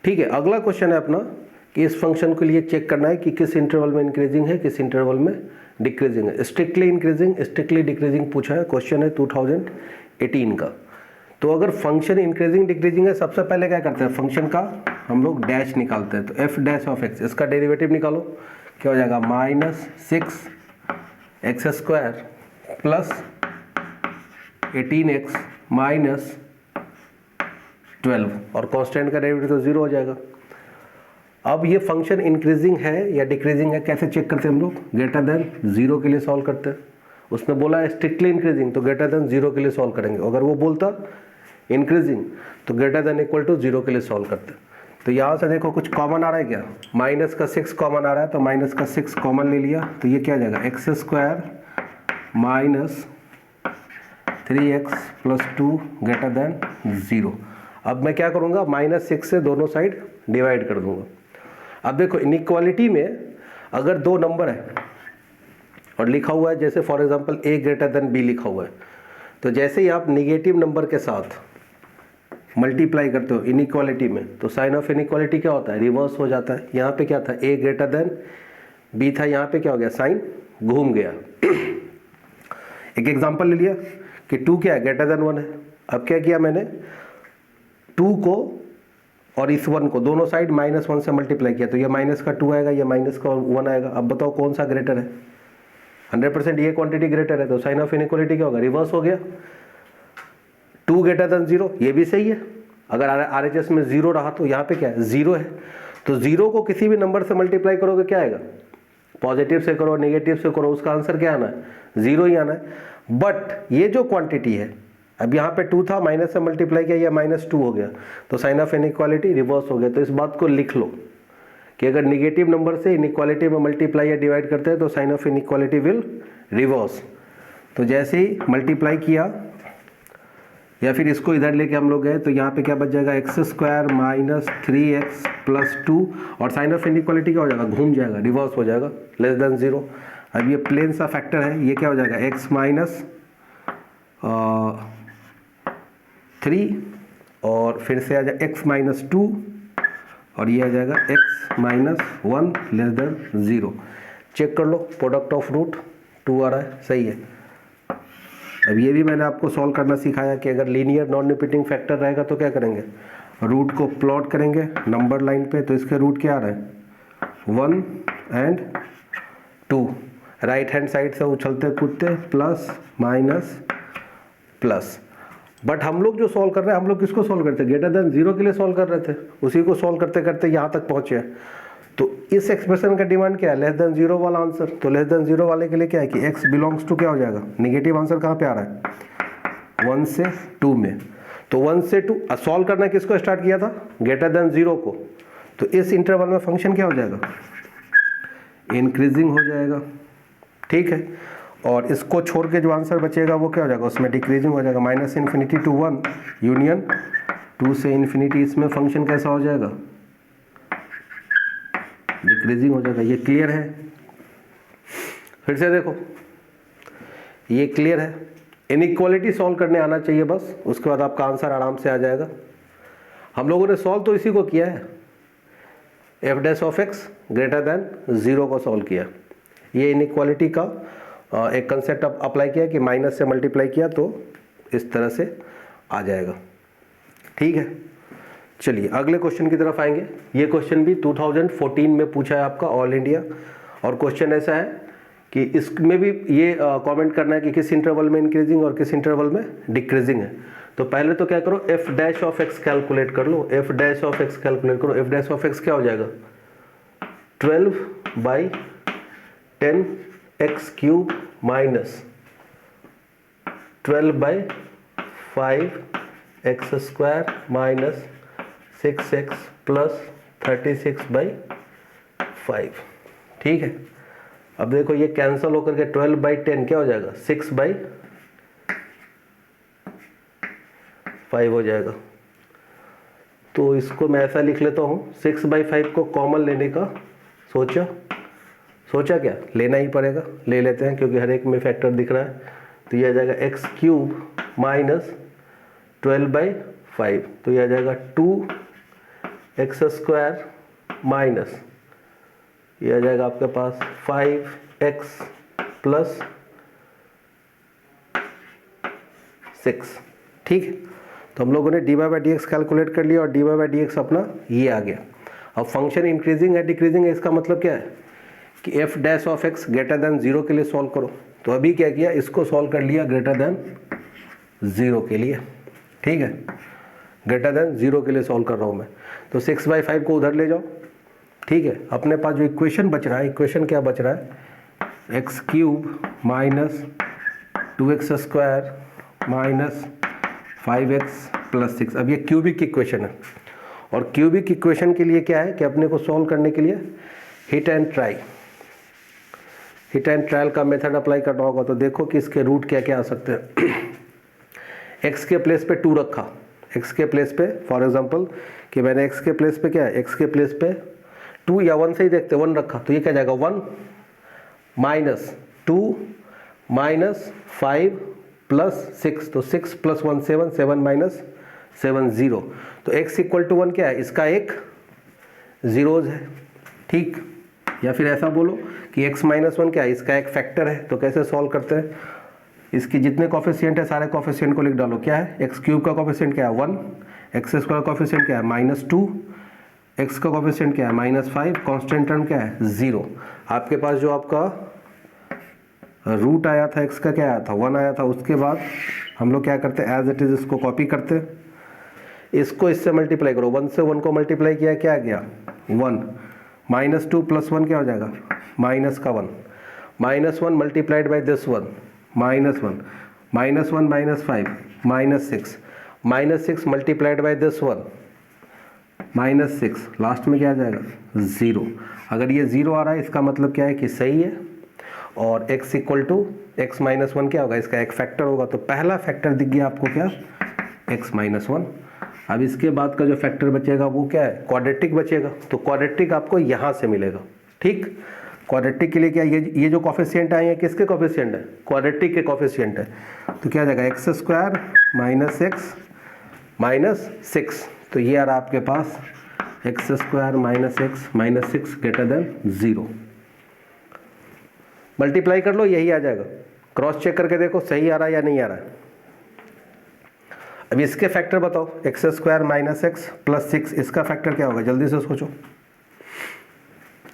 ठीक है, अगला क्वेश्चन है अपना कि इस फंक्शन के लिए चेक करना है कि किस इंटरवल में इंक्रीजिंग है, किस इंटरवल में डिक्रीजिंग है। स्ट्रिक्टली इंक्रीजिंग, स्ट्रिक्टली डिक्रीजिंग पूछा है, क्वेश्चन है 2018 का। तो अगर फंक्शन इंक्रीजिंग डिक्रीजिंग है, सबसे पहले क्या करते हैं, फंक्शन का हम लोग डैश निकालते हैं। तो एफ डैश ऑफ एक्स, इसका डेरिवेटिव निकालो, क्या हो जाएगा, -6x² प्लस 18x माइनस 12, और कांस्टेंट का डेरिवेटिव तो 0 हो जाएगा। अब ये फंक्शन इंक्रीजिंग है या डिक्रीजिंग है, कैसे चेक करते हैं हम लोग, ग्रेटर देन 0 के लिए सॉल्व करते हैं। उसने बोला है स्ट्रिक्टली इंक्रीजिंग, तो ग्रेटर देन 0 के लिए सॉल्व करेंगे। अगर वो बोलता इंक्रीजिंग तो ग्रेटर देन इक्वल टू 0 के लिए सॉल्व करते हैं। तो यहाँ से देखो कुछ कॉमन आ रहा है क्या, माइनस का 6 कॉमन आ रहा है, तो माइनस का 6 कॉमन ले लिया, तो ये क्या आ जाएगा, x² minus 3x plus 2 greater than 0। अब मैं क्या करूँगा, -6 से दोनों साइड डिवाइड कर दूंगा। अब देखो इनइक्वालिटी में अगर दो नंबर है और लिखा हुआ है जैसे for example a greater than b लिखा हुआ है, तो जैसे ही आप निगेटिव नंबर के साथ मल्टीप्लाई करते हो इनइक्वालिटी में, तो साइन ऑफ इनइक्वालिटी क्या होता है, रिवर्स हो जाता है। यहाँ पे क्या था, a ग्रेटर देन b था, यहाँ पे क्या हो गया, साइन घूम गया। एक एग्जांपल ले लिया कि 2 क्या है, ग्रेटर देन 1 है। अब क्या किया मैंने, 2 को और इस 1 को दोनों साइड -1 से मल्टीप्लाई किया, तो ये माइनस का 2 आएगा, ये माइनस का 1 आएगा। अब बताओ कौन सा ग्रेटर है, 100% ये क्वांटिटी ग्रेटर है, तो साइन ऑफ इनइक्वालिटी क्या होगा, रिवर्स हो गया। 2 ग्रेटर देन 0, ये भी सही है। अगर RHS में 0 रहा तो यहाँ पे क्या है, 0 है। तो 0 को किसी भी नंबर से मल्टीप्लाई करोगे क्या आएगा, पॉजिटिव से करो नेगेटिव से करो, उसका आंसर क्या आना है, 0 ही आना है। बट ये जो क्वांटिटी है, अब यहाँ पे 2 था, माइनस से मल्टीप्लाई किया, ये -2 हो गया, तो साइन ऑफ इनइक्वालिटी रिवर्स हो गया। तो इस बात को लिख लो कि अगर निगेटिव नंबर से इनइक्वालिटी में मल्टीप्लाई या डिवाइड करते हैं तो sign of inequality will reverse. तो जैसे ही मल्टीप्लाई किया या फिर इसको इधर लेके हम लोग गए, तो यहाँ पे क्या बच जाएगा, x² माइनस 3x प्लस 2, और साइन ऑफ इनइक्वालिटी क्या हो जाएगा, घूम जाएगा, रिवर्स हो जाएगा, लेस देन 0। अब ये प्लेन सा फैक्टर है, ये क्या हो जाएगा, x माइनस 3 और फिर से आ जाएगा x माइनस 2, और ये आ जाएगा x minus 1 less than 0। Check कर लो, प्रोडक्ट ऑफ रूट 2 आ रहा है, सही है। अब ये भी मैंने आपको सॉल्व करना सिखाया कि अगर लीनियर नॉन रिपीटिंग फैक्टर रहेगा तो क्या करेंगे, रूट को प्लॉट करेंगे नंबर लाइन पे। तो इसके रूट क्या आ रहा है, 1 एंड 2, राइट हैंड साइड से उछलते कूदते प्लस माइनस प्लस। बट हम लोग जो सॉल्व कर रहे हैं, हम लोग किसको सॉल्व करते हैं, ग्रेटर देन 0 के लिए सॉल्व कर रहे थे, उसी को सॉल्व करते करते यहाँ तक पहुँचे हैं। तो इस एक्सप्रेशन का डिमांड क्या है, लेस देन 0 वाला आंसर। तो लेस देन 0 वाले के लिए क्या है कि x बिलोंग्स टू क्या हो जाएगा, निगेटिव आंसर कहाँ पे आ रहा है, 1 से 2 में। तो 1 से 2 सॉल्व करना किसको स्टार्ट किया था, ग्रेटर देन 0 को। तो इस इंटरवल में फंक्शन क्या हो जाएगा, इंक्रीजिंग हो जाएगा, ठीक है। और इसको छोड़ के जो आंसर बचेगा वो क्या हो जाएगा, उसमें डिक्रीजिंग हो जाएगा, -∞ to 1 यूनियन 2 से इन्फिनिटी। इसमें फंक्शन कैसा हो जाएगा, डिक्रीजिंग हो जाएगा। ये क्लियर है, फिर से देखो ये क्लियर है। इनइक्वालिटी सॉल्व करने आना चाहिए बस, उसके बाद आपका आंसर आराम से आ जाएगा। हम लोगों ने सॉल्व तो इसी को किया है, f dash of x greater than 0 को सॉल्व किया। ये इनइक्वालिटी का एक कंसेप्ट अप्लाई किया कि माइनस से मल्टीप्लाई किया तो इस तरह से आ जाएगा, ठीक है। चलिए अगले क्वेश्चन की तरफ आएंगे। ये क्वेश्चन भी 2014 में पूछा है आपका, ऑल इंडिया। और क्वेश्चन ऐसा है कि इसमें भी ये कमेंट करना है कि किस इंटरवल में इंक्रीजिंग और किस इंटरवल में डिक्रीजिंग है। तो पहले तो क्या करो, f dash of x calculate कर लो, f dash of x calculate करो। f डैश ऑफ x क्या हो जाएगा, 12/10x³ minus 12/5x² minus 6x plus 36/5, ठीक है। अब देखो ये कैंसिल होकर के 12/10 क्या हो जाएगा, 6/5 हो जाएगा। तो इसको मैं ऐसा लिख लेता हूँ, 6/5 को कॉमन लेने का सोचा क्या, लेना ही पड़ेगा, ले लेते हैं क्योंकि हर एक में फैक्टर दिख रहा है। तो ये आ जाएगा x³ माइनस 12/5, तो ये आ जाएगा 2 एक्स स्क्वायर माइनस ये आ जाएगा आपके पास 5x प्लस 6। ठीक है, तो हम लोगों ने dy by D x calculate कर लिया और dy बाई डी एक्स अपना ये आ गया। अब फंक्शन इंक्रीजिंग है डिक्रीजिंग है, इसका मतलब क्या है कि f dash of x greater than 0 के लिए सॉल्व करो। तो अभी क्या किया, इसको सॉल्व कर लिया ग्रेटर देन 0 के लिए। ठीक है, ग्रेटर देन 0 के लिए सॉल्व कर रहा हूँ मैं। तो 6/5 को उधर ले जाओ। ठीक है, अपने पास जो इक्वेशन बच रहा है, इक्वेशन क्या बच रहा है, x cube minus 2x square minus 5x plus 6। अब ये क्यूबिक इक्वेशन है और क्यूबिक इक्वेशन के लिए क्या है कि अपने को सॉल्व करने के लिए hit and try, hit and trial का मेथड अप्लाई करना होगा। तो देखो कि इसके रूट क्या क्या आ सकते हैं। x के प्लेस पे 2 रखा, x के प्लेस पे फॉर एग्जांपल कि मैंने x के प्लेस पे क्या है, x के प्लेस पे 2 या 1 से ही देखते 1 रखा, तो ये क्या जाएगा 1 माइनस 2 माइनस 5 प्लस 6, तो 6 प्लस 1 7, 7 माइनस 7 0। तो x इक्वल टू 1 क्या है, इसका एक जीरोज है। ठीक, या फिर ऐसा बोलो कि x माइनस 1 क्या है, इसका एक फैक्टर है। तो कैसे सॉल्व करते हैं, इसके जितने कॉफिशिएंट है सारे कॉफिशिएंट को लिख डालो। क्या है, एक्स क्यूब का कॉफिशिएंट क्या है 1, एक्स स्क्वायर का कॉफिशिएंट क्या है -2, एक्स का कॉफिशिएंट क्या है -5, कांस्टेंट टर्म क्या है 0। आपके पास जो आपका रूट आया था एक्स का क्या आया था 1 आया था। उसके बाद हम लोग क्या करते हैं, एज इट इज़ इसको कॉपी करते, इसको इससे मल्टीप्लाई करो। 1 से 1 को मल्टीप्लाई किया, क्या आ गया 1, -2 प्लस 1 क्या हो जाएगा माइनस का 1, -1 multiplied by this 1 -1, -1 -5 -6, -6 multiplied by this 1 -6, last में क्या आ जाएगा 0। अगर ये 0 आ रहा है इसका मतलब क्या है कि सही है। और x equal to x minus 1 क्या होगा, इसका एक फैक्टर होगा। तो पहला फैक्टर दिख गया आपको क्या, x माइनस 1। अब इसके बाद का जो फैक्टर बचेगा वो क्या है, क्वाड्रेटिक बचेगा। तो क्वाड्रेटिक आपको यहाँ से मिलेगा। ठीक, क्वाड्रेटिक के लिए क्या, ये जो कॉफिशिएंट आए हैं किसके कॉफिशिएंट है, क्वाड्रेटिक के कॉफिशिएंट है। तो क्या आ जाएगा x square minus x minus 6। तो ये आ रहा आपके पास x square minus x minus 6 greater than 0। Multiply कर लो, यही आ जाएगा। क्रॉस चेक करके देखो सही आ रहा है या नहीं आ रहा है। अब इसके फैक्टर बताओ, x square minus x plus 6, इसका फैक्टर क्या होगा, जल्दी से सोचो।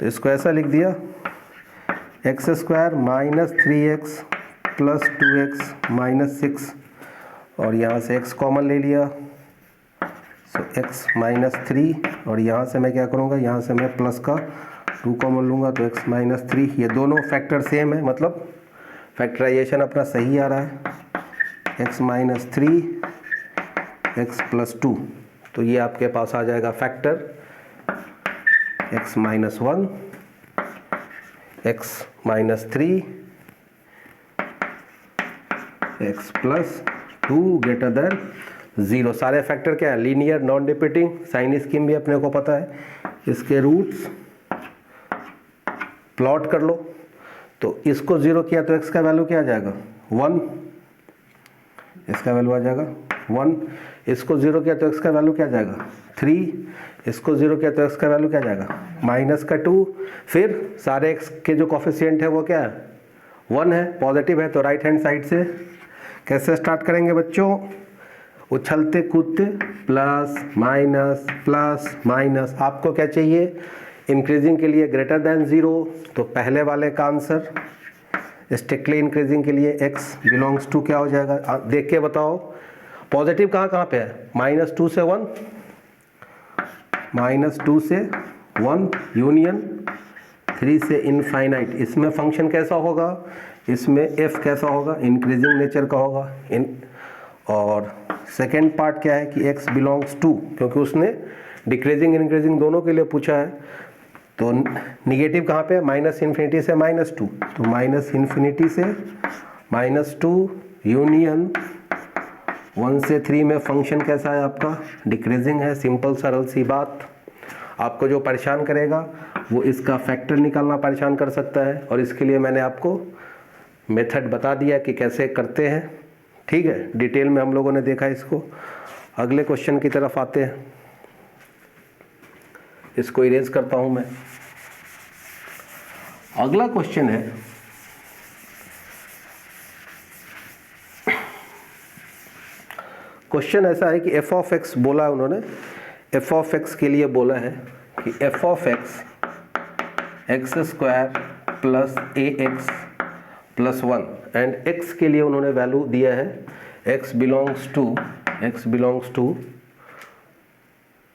तो इसको ऐसा लिख दिया, x square minus 3x plus 2x minus 6, और यहाँ से x कॉमन ले लिया, सो x माइनस 3, और यहाँ से मैं क्या करूँगा, यहाँ से मैं प्लस का 2 कॉमन लूँगा, तो x माइनस 3। ये दोनों फैक्टर सेम है, मतलब फैक्टराइजेशन अपना सही आ रहा है। x माइनस 3 x प्लस 2, तो ये आपके पास आ जाएगा factor x minus 1 x minus 3 x plus 2 greater than 0। सारे फैक्टर क्या है, linear non repeating, sign scheme भी अपने को पता है। इसके रूट्स प्लॉट कर लो। तो इसको 0 किया तो x का वैल्यू क्या आ जाएगा 1, इसका वैल्यू आ जाएगा 1। इसको 0 किया तो x का वैल्यू क्या आ जाएगा 3, इसको 0 किया तो x का वैल्यू क्या आ जाएगा माइनस का 2। फिर सारे x के जो कॉफिशिएंट है वो क्या है 1 है, पॉजिटिव है। तो राइट हैंड साइड से कैसे स्टार्ट करेंगे बच्चों, उछलते कूदते प्लस माइनस। आपको क्या चाहिए, इंक्रीजिंग के लिए ग्रेटर देन 0। तो पहले वाले का आंसर स्ट्रिक्टली इंक्रीजिंग के लिए x बिलोंग्स टू क्या हो जाएगा, देख के बताओ। पॉजिटिव कहाँ पे है, -2 से 1, -2 से 1 यूनियन 3 से इनफाइनाइट। इसमें फंक्शन कैसा होगा, इसमें f कैसा होगा, इंक्रीजिंग नेचर का होगा। और सेकेंड पार्ट क्या है कि x बिलोंग्स टू, क्योंकि उसने डिक्रीजिंग इंक्रीजिंग दोनों के लिए पूछा है। तो निगेटिव कहाँ पे है, -∞ से -2, तो -∞ से -2 यूनियन 1 से 3 में फंक्शन कैसा है आपका, डिक्रीजिंग है। सिंपल सरल सी बात। आपको जो परेशान करेगा वो इसका फैक्टर निकालना परेशान कर सकता है, और इसके लिए मैंने आपको मेथड बता दिया कि कैसे करते हैं। ठीक है, डिटेल में हम लोगों ने देखा इसको। अगले क्वेश्चन की तरफ आते हैं। इसको इरेज करता हूं मैं। अगला क्वेश्चन है, क्वेश्चन ऐसा है कि एफ ऑफ एक्स बोला है उन्होंने, एफ ऑफ एक्स के लिए बोला है कि F of x x square plus A x plus 1 and x के लिए उन्होंने वैल्यू दिया है x बिलोंग्स टू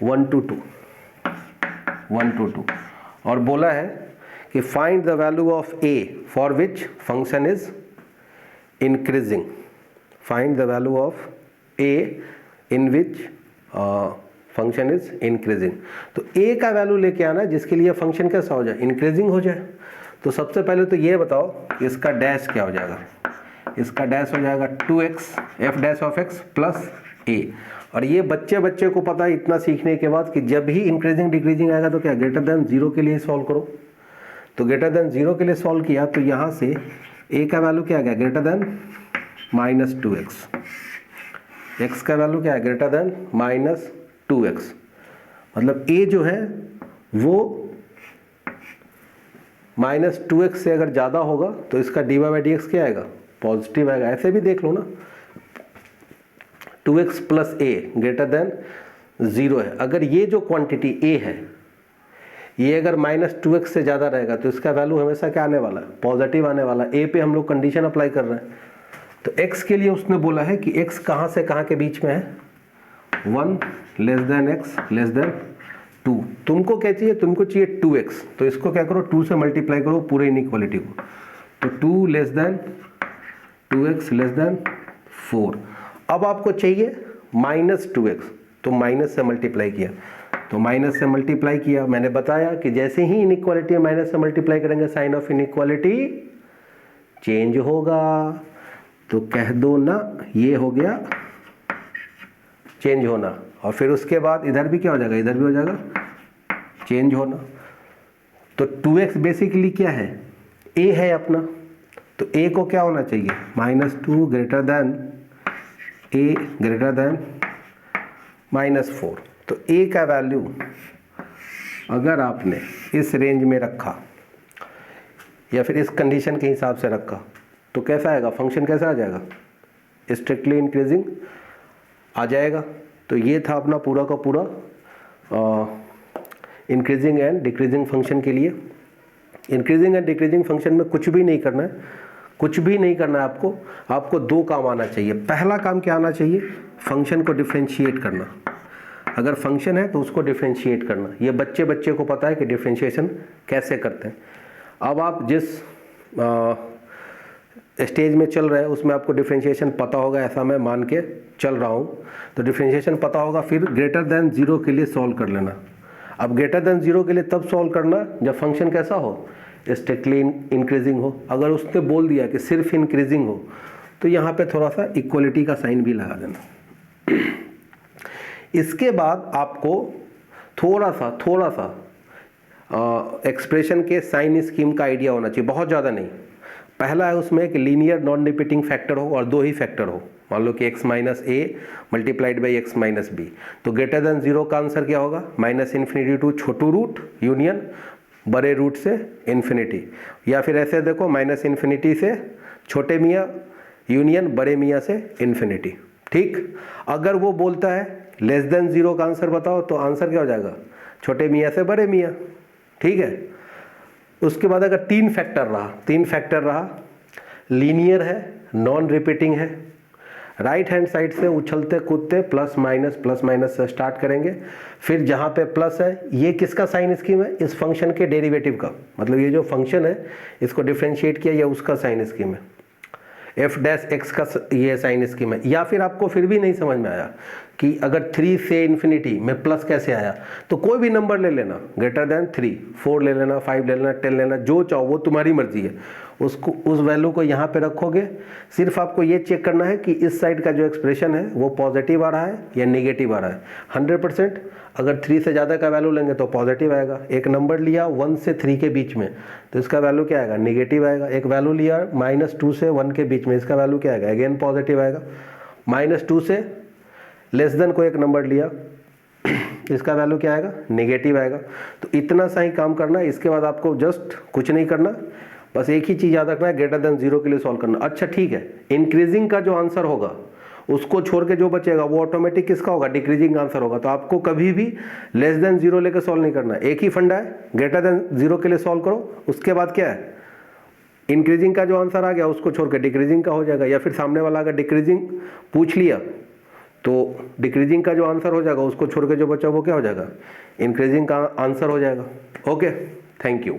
1 to 2 और बोला है कि find the value of a for which function is increasing, find the value of a in which function is increasing. तो a का वैल्यू लेके आना जिसके लिए फंक्शन कैसा हो जाए, इंक्रीजिंग हो जाए। तो सबसे पहले तो ये बताओ कि इसका डैश क्या हो जाएगा, इसका डैश हो जाएगा 2x F dash of x plus a। और ये बच्चे को पता है इतना सीखने के बाद कि जब भी इंक्रीजिंग डिक्रीजिंग आएगा तो क्या ग्रेटर देन 0 के लिए सॉल्व करो। तो ग्रेटर देन 0 के लिए सॉल्व किया तो यहाँ से a का वैल्यू क्या आ गया, ग्रेटर देन -2x, x का वैल्यू क्या है, ग्रेटर देन -2x। मतलब a जो है वो -2x से अगर ज़्यादा होगा तो इसका dy/dx क्या आएगा, पॉजिटिव आएगा। ऐसे भी देख लो ना, 2x plus a greater than 0 है। अगर ये जो क्वांटिटी a है ये अगर -2x से ज़्यादा रहेगा तो इसका वैल्यू हमेशा क्या आने वाला है, पॉजिटिव आने वाला। a पे हम लोग कंडीशन अप्लाई कर रहे हैं। तो x के लिए उसने बोला है कि x कहाँ से कहाँ के बीच में है, 1 less then x less than 2। तुमको क्या चाहिए, तुमको चाहिए 2x, तो इसको क्या करो 2 से मल्टीप्लाई करो पूरे इनइक्वालिटी को। तो 2 less than 2x less than 4। अब आपको चाहिए -2x, तो माइनस से मल्टीप्लाई किया, तो माइनस से मल्टीप्लाई किया। मैंने बताया कि जैसे ही इनइक्वालिटी माइनस से मल्टीप्लाई करेंगे साइन ऑफ इनइक्वालिटी चेंज होगा। तो कह दो ना ये हो गया चेंज होना, और फिर उसके बाद इधर भी क्या हो जाएगा, इधर भी हो जाएगा चेंज होना। तो 2x बेसिकली क्या है, a है अपना, तो a को क्या होना चाहिए, -2 greater then a greater than -4। तो a का वैल्यू अगर आपने इस रेंज में रखा या फिर इस कंडीशन के हिसाब से रखा तो कैसा आएगा, फंक्शन कैसा आ जाएगा, स्ट्रिक्टली इंक्रीजिंग आ जाएगा। तो ये था अपना पूरा का पूरा इंक्रीजिंग एंड डिक्रीजिंग फंक्शन के लिए। इंक्रीजिंग एंड डिक्रीजिंग फंक्शन में कुछ भी नहीं करना है, कुछ भी नहीं करना है आपको। आपको दो काम आना चाहिए। पहला काम क्या आना चाहिए, फंक्शन को डिफ्रेंशिएट करना। अगर फंक्शन है तो उसको डिफ्रेंशिएट करना। ये बच्चे को पता है कि डिफ्रेंशिएशन कैसे करते हैं। अब आप जिस स्टेज में चल रहे हैं उसमें आपको डिफ्रेंशिएशन पता होगा, ऐसा मैं मान के चल रहा हूँ। तो डिफ्रेंशिएशन पता होगा, फिर ग्रेटर देन 0 के लिए सॉल्व कर लेना। अब ग्रेटर देन 0 के लिए तब सॉल्व करना जब फंक्शन कैसा हो, स्ट्रिक्टली इंक्रीजिंग हो। अगर उसने बोल दिया कि सिर्फ इंक्रीजिंग हो तो यहाँ पे थोड़ा सा इक्वलिटी का साइन भी लगा देना। इसके बाद आपको थोड़ा सा एक्सप्रेशन के साइन स्कीम का आइडिया होना चाहिए, बहुत ज़्यादा नहीं। पहला है उसमें एक लीनियर नॉन रिपीटिंग फैक्टर हो और दो ही फैक्टर हो। मान लो कि x minus a multiplied by x minus b। तो ग्रेटर देन 0 का आंसर क्या होगा, -इन्फिनिटी टू छोटू रूट यूनियन बड़े रूट से इन्फिनिटी। या फिर ऐसे देखो, -इन्फिनिटी से छोटे मियाँ यूनियन बड़े मियाँ से इन्फिनिटी। ठीक, अगर वो बोलता है लेस देन 0 का आंसर बताओ तो आंसर क्या हो जाएगा, छोटे मियाँ से बड़े मियाँ। ठीक है, उसके बाद अगर तीन फैक्टर रहा, लीनियर है, नॉन रिपीटिंग है, राइट हैंड साइड से उछलते कूदते प्लस माइनस से स्टार्ट करेंगे। फिर जहाँ पे प्लस है ये किसका साइन स्कीम है, इस फंक्शन के डेरिवेटिव का। मतलब ये जो फंक्शन है इसको डिफ्रेंशिएट किया, या उसका साइन स्कीम है, एफ डैश एक्स का ये साइन स्कीम है। या फिर आपको फिर भी नहीं समझ में आया कि अगर 3 से इन्फिनिटी में प्लस कैसे आया, तो कोई भी नंबर ले लेना, ग्रेटर देन 3, 4 ले लेना, 5 ले लेना, 10 लेना, जो चाहो वो तुम्हारी मर्जी है। उसको उस वैल्यू को यहाँ पे रखोगे। सिर्फ आपको ये चेक करना है कि इस साइड का जो एक्सप्रेशन है वो पॉजिटिव आ रहा है या नेगेटिव आ रहा है। 100% अगर 3 से ज़्यादा का वैल्यू लेंगे तो पॉजिटिव आएगा। एक नंबर लिया 1 से 3 के बीच में तो इसका वैल्यू क्या आएगा, नेगेटिव आएगा। एक वैल्यू लिया -2 से 1 के बीच में, इसका वैल्यू क्या आएगा, अगेन पॉजिटिव आएगा। -2 से लेस देन को एक नंबर लिया इसका वैल्यू क्या आएगा, नेगेटिव आएगा। तो इतना सा ही काम करना है, इसके बाद आपको जस्ट कुछ नहीं करना, बस एक ही चीज़ याद रखना है, ग्रेटर देन 0 के लिए सॉल्व करना। अच्छा ठीक है, इंक्रीजिंग का जो आंसर होगा उसको छोड़ के जो बचेगा वो ऑटोमेटिक किसका होगा, डिक्रीजिंग आंसर होगा। तो आपको कभी भी लेस देन 0 लेकर सॉल्व नहीं करना, एक ही फंडा है, ग्रेटर देन 0 के लिए सॉल्व करो, उसके बाद क्या है, इंक्रीजिंग का जो आंसर आ गया उसको छोड़ के डिक्रीजिंग का हो जाएगा, या फिर सामने वाला अगर डिक्रीजिंग पूछ लिया तो डिक्रीजिंग का जो आंसर हो जाएगा उसको छोड़ के जो बचा वो क्या हो जाएगा, इंक्रीजिंग का आंसर हो जाएगा। Okay, thank you.